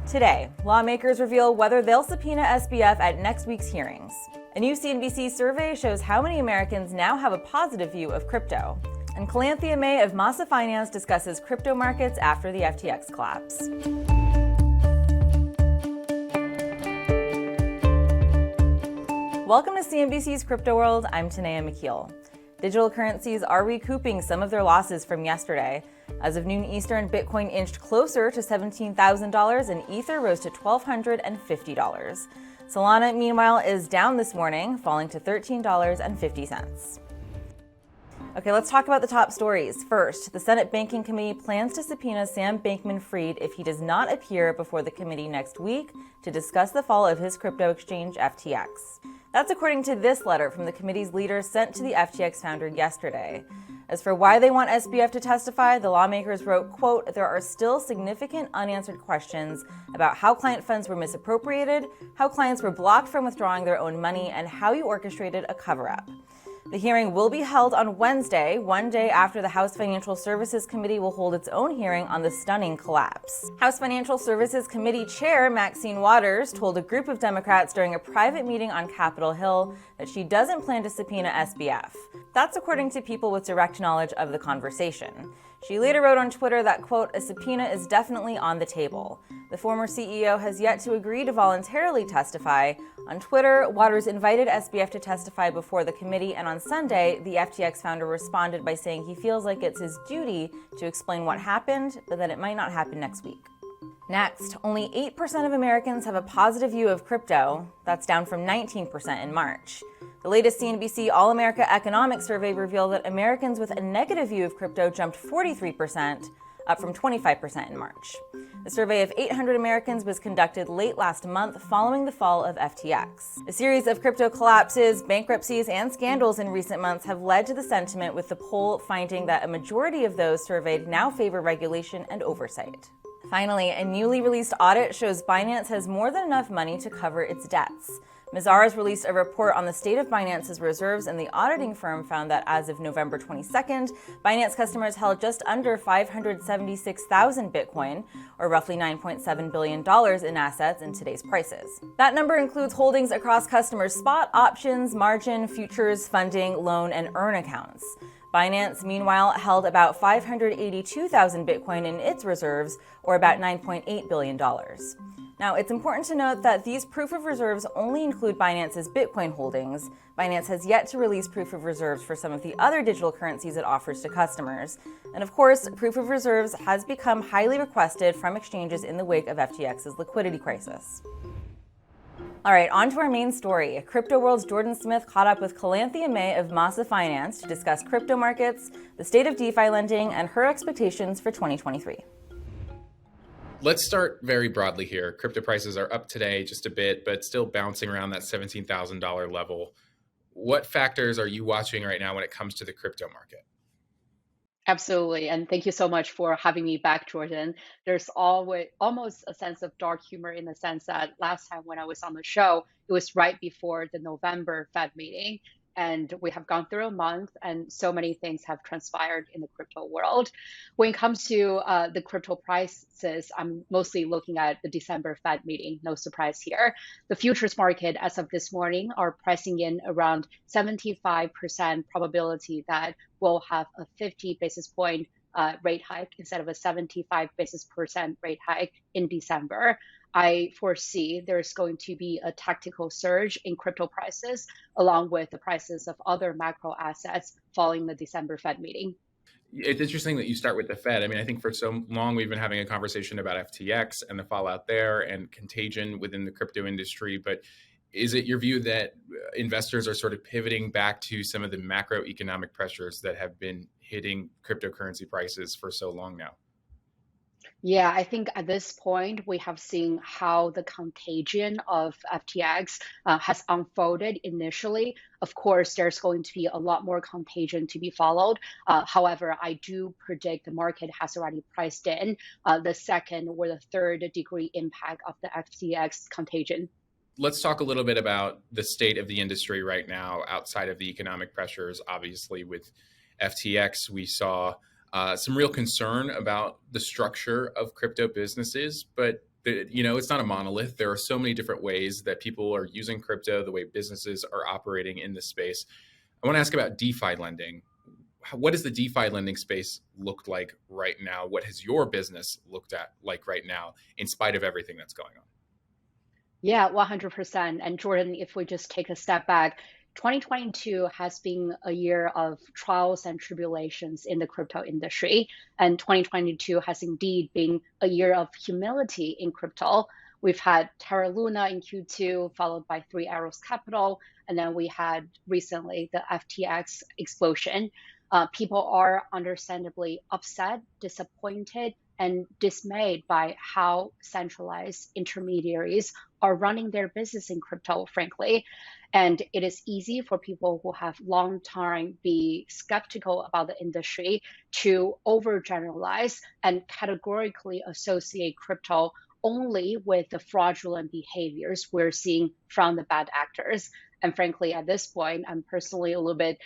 Today, lawmakers reveal whether they'll subpoena SBF at next week's hearings. A new CNBC survey shows how many Americans now have a positive view of crypto. And Calanthia Mei of Masa Finance discusses crypto markets after the FTX collapse. Welcome to CNBC's Crypto World. I'm Tanea McKeel. Digital currencies are recouping some of their losses from yesterday. As of noon Eastern, Bitcoin inched closer to $17,000 and Ether rose to $1,250. Solana, meanwhile, is down this morning, falling to $13.50. Okay, let's talk about the top stories. First, the Senate Banking Committee plans to subpoena Sam Bankman-Fried if he does not appear before the committee next week to discuss the fall of his crypto exchange, FTX. That's according to this letter from the committee's leader sent to the FTX founder yesterday. As for why they want SBF to testify, the lawmakers wrote, quote, "There are still significant unanswered questions about how client funds were misappropriated, how clients were blocked from withdrawing their own money, and how you orchestrated a cover-up." The hearing will be held on Wednesday, one day after the House Financial Services Committee will hold its own hearing on the stunning collapse. House Financial Services Committee Chair Maxine Waters told a group of Democrats during a private meeting on Capitol Hill that she doesn't plan to subpoena SBF. That's according to people with direct knowledge of the conversation. She later wrote on Twitter that, quote, "A subpoena is definitely on the table." The former CEO has yet to agree to voluntarily testify. On Twitter, Waters invited SBF to testify before the committee, and on Sunday, the FTX founder responded by saying he feels like it's his duty to explain what happened, but that it might not happen next week. Next, only 8% of Americans have a positive view of crypto. That's down from 19% in March. The latest CNBC All-America Economic Survey revealed that Americans with a negative view of crypto jumped 43%, up from 25% in March. The survey of 800 Americans was conducted late last month following the fall of FTX. A series of crypto collapses, bankruptcies, and scandals in recent months have led to the sentiment, with the poll finding that a majority of those surveyed now favor regulation and oversight. Finally, a newly released audit shows Binance has more than enough money to cover its debts. Mazars released a report on the state of Binance's reserves, and the auditing firm found that as of November 22nd, Binance customers held just under 576,000 Bitcoin, or roughly $9.7 billion in assets in today's prices. That number includes holdings across customers' spot, options, margin, futures, funding, loan, and earn accounts. Binance, meanwhile, held about 582,000 Bitcoin in its reserves, or about $9.8 billion. Now, it's important to note that these proof of reserves only include Binance's Bitcoin holdings. Binance has yet to release proof of reserves for some of the other digital currencies it offers to customers. And of course, proof of reserves has become highly requested from exchanges in the wake of FTX's liquidity crisis. All right, on to our main story. Crypto World's Jordan Smith caught up with Calanthia Mei of Masa Finance to discuss crypto markets, the state of DeFi lending, and her expectations for 2023. Let's start very broadly here. Crypto prices are up today just a bit, but still bouncing around that $17,000 level. What factors are you watching right now when it comes to the crypto market? Absolutely. And thank you so much for having me back, Jordan. There's always almost a sense of dark humor in the sense that last time when I was on the show, it was right before the November Fed meeting. And we have gone through a month and so many things have transpired in the crypto world. When it comes to the crypto prices, I'm mostly looking at the December Fed meeting, no surprise here. The futures market as of this morning are pricing in around 75% probability that we'll have a 50 basis point rate hike instead of a 75 basis point rate hike in December. I foresee there's going to be a tactical surge in crypto prices, along with the prices of other macro assets following the December Fed meeting. It's interesting that you start with the Fed. I mean, I think for so long we've been having a conversation about FTX and the fallout there and contagion within the crypto industry. But is it your view that investors are sort of pivoting back to some of the macroeconomic pressures that have been hitting cryptocurrency prices for so long now? Yeah, I think at this point, we have seen how the contagion of FTX has unfolded initially. Of course, there's going to be a lot more contagion to be followed. However, I do predict the market has already priced in the second or the third degree impact of the FTX contagion. Let's talk a little bit about the state of the industry right now outside of the economic pressures. Obviously, with FTX, we saw some real concern about the structure of crypto businesses, but It's not a monolith. There are so many different ways that people are using crypto, the way businesses are operating in this space. I want to ask about DeFi lending. What does the DeFi lending space look like right now? What has your business looked at like right now, in spite of everything that's going on? Yeah, 100%. And Jordan, if we just take a step back, 2022 has been a year of trials and tribulations in the crypto industry. And 2022 has indeed been a year of humility in crypto. We've had Terra Luna in Q2, followed by Three Arrows Capital. And then we had recently the FTX explosion. People are understandably upset, disappointed, and dismayed by how centralized intermediaries are running their business in crypto, frankly. And it is easy for people who have long time be skeptical about the industry to overgeneralize and categorically associate crypto only with the fraudulent behaviors we're seeing from the bad actors. And frankly, at this point, I'm personally a little bit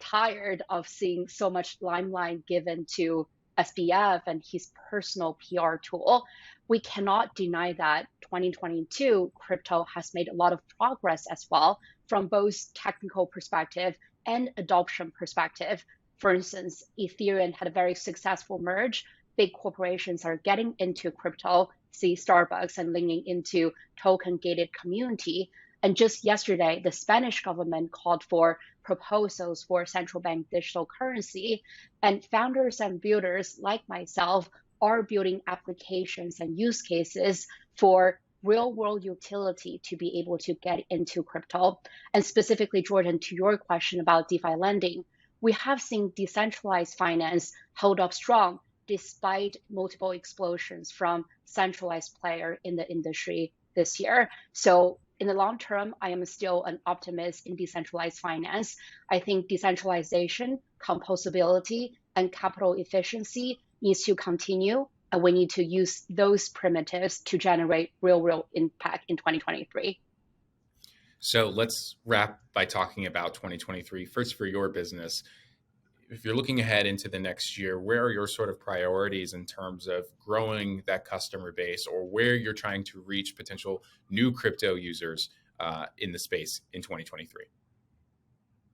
tired of seeing so much limelight given to SBF and his personal PR tool. We cannot deny that 2022 crypto has made a lot of progress as well from both technical perspective and adoption perspective. For instance, Ethereum had a very successful merge. Big corporations are getting into crypto, see Starbucks, and leaning into token-gated community. And just yesterday, the Spanish government called for proposals for central bank digital currency, and founders and builders like myself are building applications and use cases for real world utility to be able to get into crypto. And specifically, Jordan, to your question about DeFi lending, we have seen decentralized finance hold up strong despite multiple explosions from centralized player in the industry this year. So in the long term, I am still an optimist in decentralized finance. I think decentralization, composability, and capital efficiency needs to continue, and we need to use those primitives to generate real impact in 2023. So let's wrap by talking about 2023. First, for your business, if you're looking ahead into the next year, where are your sort of priorities in terms of growing that customer base, or where you're trying to reach potential new crypto users in the space in 2023?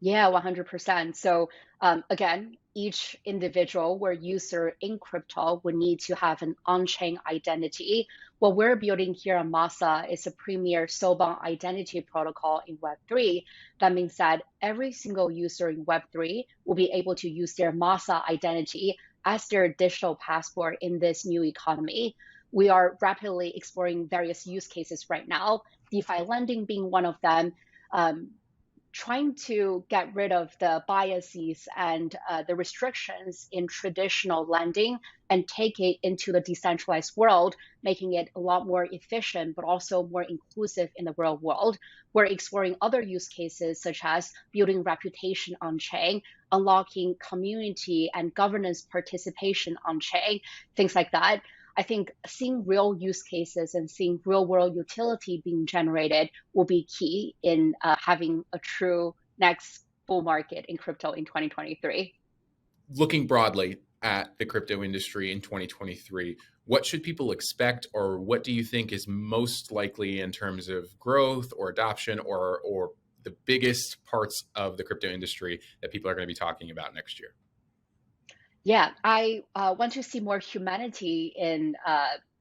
Yeah, 100%. So again, each individual or user in crypto would need to have an on-chain identity. What we're building here at Masa is a premier soulbound identity protocol in Web3. That means that every single user in Web3 will be able to use their Masa identity as their digital passport in this new economy. We are rapidly exploring various use cases right now, DeFi lending being one of them. Trying to get rid of the biases and the restrictions in traditional lending and take it into the decentralized world, making it a lot more efficient, but also more inclusive in the real world. We're exploring other use cases, such as building reputation on chain, unlocking community and governance participation on chain, things like that. I think seeing real use cases and seeing real world utility being generated will be key in having a true next bull market in crypto in 2023. Looking broadly at the crypto industry in 2023, what should people expect, or what do you think is most likely in terms of growth or adoption, or the biggest parts of the crypto industry that people are going to be talking about next year? Yeah, I want to see more humanity in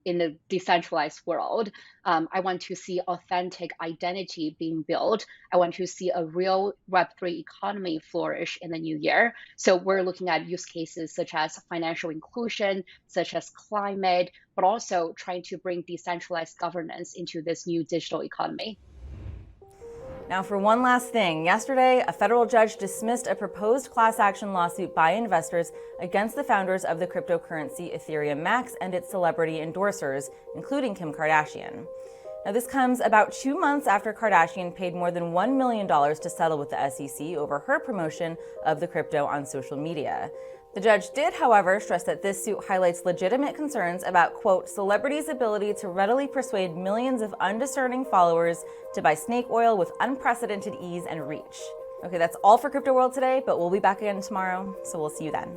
the decentralized world. I want to see authentic identity being built. I want to see a real Web3 economy flourish in the new year. So we're looking at use cases such as financial inclusion, such as climate, but also trying to bring decentralized governance into this new digital economy. Now, for one last thing, yesterday, a federal judge dismissed a proposed class action lawsuit by investors against the founders of the cryptocurrency Ethereum Max and its celebrity endorsers, including Kim Kardashian. Now, this comes about 2 months after Kardashian paid more than $1 million to settle with the SEC over her promotion of the crypto on social media. The judge did, however, stress that this suit highlights legitimate concerns about, quote, celebrities' ability to readily persuade millions of undiscerning followers to buy snake oil with unprecedented ease and reach. Okay, that's all for Crypto World today, but we'll be back again tomorrow, so we'll see you then.